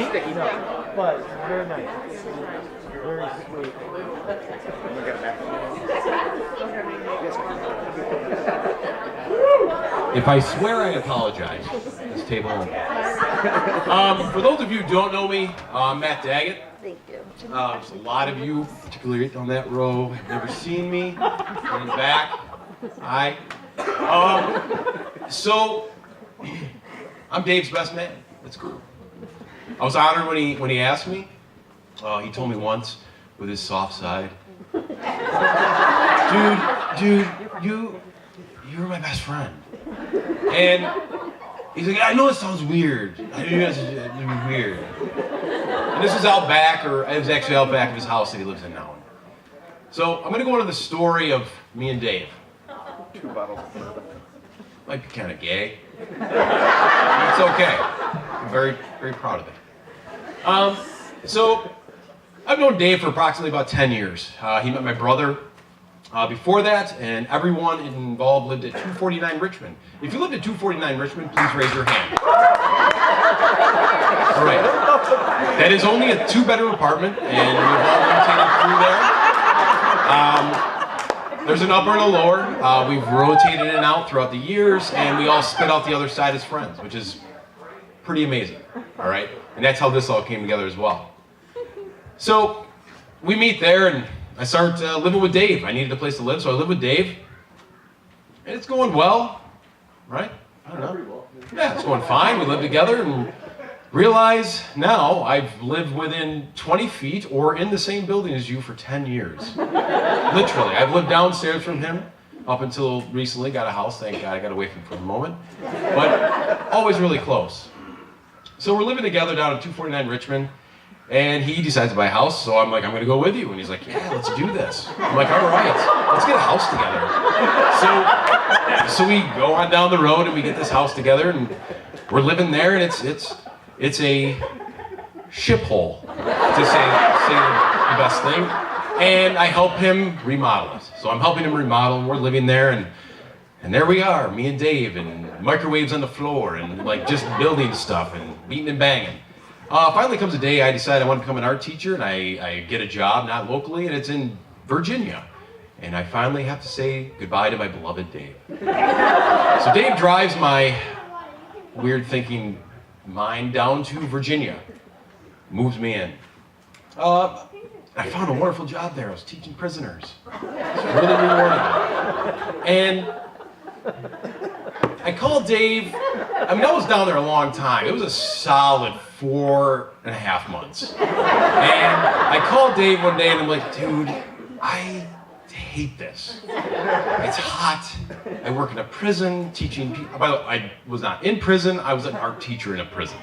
sticky. No, but very nice. Very sweet. If I swear, I apologize. This table. For those of you who don't know me, I'm Matt Daggett. Thank you. There's a lot of you, particularly on that row, have never seen me. In the back. Hi. So, I'm Dave's best man. That's cool. I was honored when he asked me. He told me once, with his soft side, dude, you're my best friend. And he's like, I know it sounds weird. I know it's weird. And this is out back, or it was actually out back of his house that he lives in now. So I'm gonna go into the story of me and Dave. 2 bottles of bourbon. Might be kind of gay. It's okay. I'm very, very proud of it. So I've known Dave for approximately about 10 years. He met my brother before that, and everyone involved lived at 249 Richmond. If you lived at 249 Richmond, please raise your hand. All right. That is only a 2-bedroom apartment, and we've all rotated through there. There's an upper and a lower. We've rotated in and out throughout the years, and we all split out the other side as friends, which is pretty amazing. All right, and that's how this all came together as well. So we meet there, and I start living with Dave. I needed a place to live, so I live with Dave, and it's going well, right? I don't know. Yeah, it's going fine. We live together, and realize now I've lived within 20 feet or in the same building as you for 10 years. Literally, I've lived downstairs from him up until recently. Got a house, thank God. I got away from him for a moment, but always really close. So we're living together down at 249 Richmond, and he decides to buy a house, so I'm like, I'm gonna go with you. And he's like, yeah, let's do this. I'm like, all right, let's get a house together. So we go on down the road and we get this house together, and we're living there, and it's a ship hole, to say the best thing. And I help him remodel it. So I'm helping him remodel, and we're living there, and there we are, me and Dave, and microwaves on the floor, and like just building stuff and beating and banging. Finally comes a day I decide I want to become an art teacher, and I get a job, not locally, and it's in Virginia. And I finally have to say goodbye to my beloved Dave. So Dave drives my weird thinking mind down to Virginia, moves me in. I found a wonderful job there. I was teaching prisoners. It's really rewarding. And I called Dave. I mean, I was down there a long time. It was a solid 4.5 months. And I called Dave one day and I'm like, dude, I hate this. It's hot. I work in a prison teaching people. By the way, I was not in prison. I was an art teacher in a prison.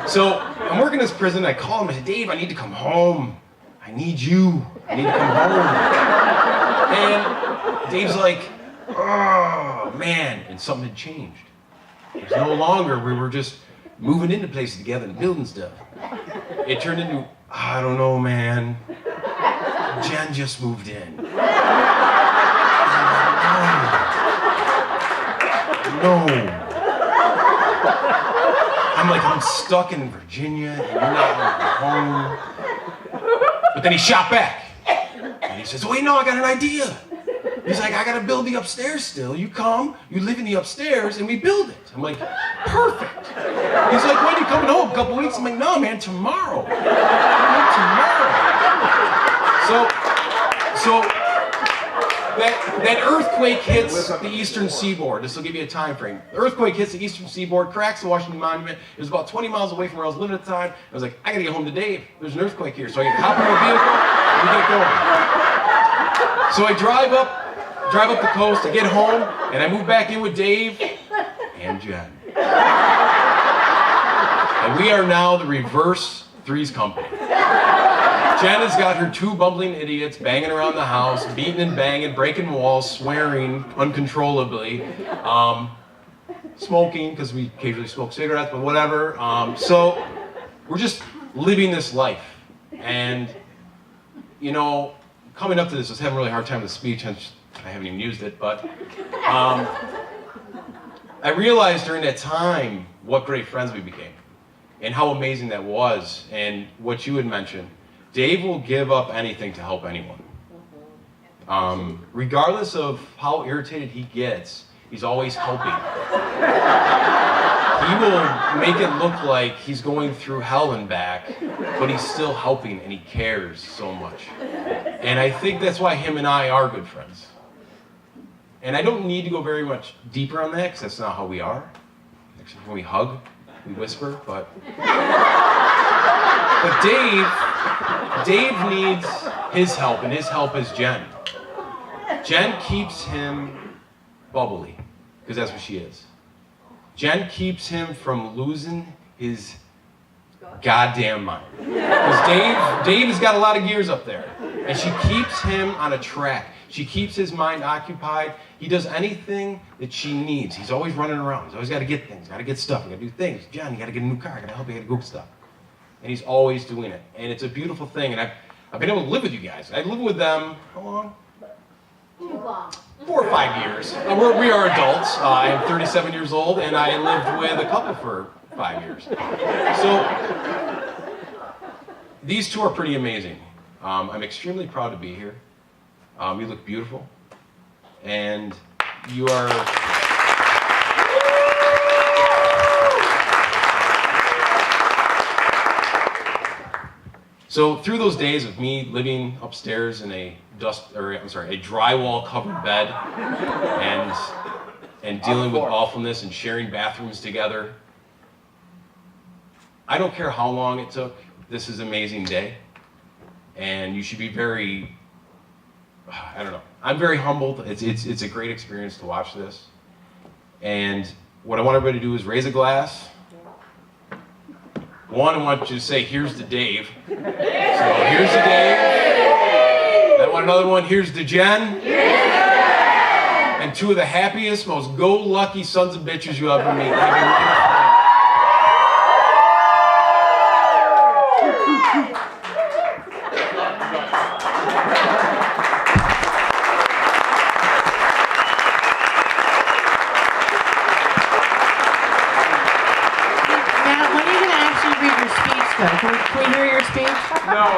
So I'm working in this prison. I call him. I said, Dave, I need to come home. I need you. I need to come home. And Dave's like, oh, man. And something had changed. It was no longer, we were just moving into places together and building stuff. It turned into, I don't know, man. Jen just moved in. No. I'm like, I'm stuck in Virginia and you're not home. But then he shot back. And he says, wait, no, I got an idea. He's like, I gotta build the upstairs still. You come, you live in the upstairs, and we build it. I'm like, perfect. He's like, when are you coming home? A couple weeks? I'm like, no, man, tomorrow. Tomorrow. So that earthquake hits the eastern seaboard. This will give you a time frame. The earthquake hits the eastern seaboard, cracks the Washington Monument. It was about 20 miles away from where I was living at the time. I was like, I gotta get home to Dave. There's an earthquake here. So I hop in my vehicle, and we get going. So I drive up the coast, I get home, and I move back in with Dave and Jen. And we are now the reverse Three's Company. Jen has got her 2 bumbling idiots banging around the house, beating and banging, breaking walls, swearing uncontrollably, smoking, because we occasionally smoke cigarettes, but whatever. So we're just living this life. And, you know, coming up to this, I was having a really hard time with the speech, hence I haven't even used it, but I realized during that time what great friends we became. and how amazing that was. And what you had mentioned, Dave will give up anything to help anyone. Regardless of how irritated he gets, he's always helping. He will make it look like he's going through hell and back, but he's still helping and he cares so much. And I think that's why him and I are good friends. And I don't need to go very much deeper on that because that's not how we are. Actually, when we hug, we whisper, but Dave needs his help, and his help is Jen. Jen keeps him bubbly, because that's what she is. Jen keeps him from losing his goddamn mind. Because Dave has got a lot of gears up there, and she keeps him on a track. She keeps his mind occupied. He does anything that she needs. He's always running around. He's always got to get things, got to get stuff, got to do things. Jen, you got to get a new car, got to help you, got to go stuff. And he's always doing it. And it's a beautiful thing. And I've been able to live with you guys. I've lived with them, how long? Too long. 4 or 5 years. We are adults. I am 37 years old, and I lived with a couple for 5 years. So these two are pretty amazing. I'm extremely proud to be here. You look beautiful, and you are. So through those days of me living upstairs in a drywall covered bed, and dealing with awfulness and sharing bathrooms together, I don't care how long it took. This is an amazing day, and you should be very. I don't know. I'm very humbled. It's a great experience to watch this, and what I want everybody to do is raise a glass. One, I want you to say, "Here's to Dave." So here's to Dave. I want another one. Here's to Jen. And two of the happiest, most go-lucky sons of bitches you ever meet. Have a wonderful day. Matt, when are you going to actually read your speech, though? Can we hear your speech? No.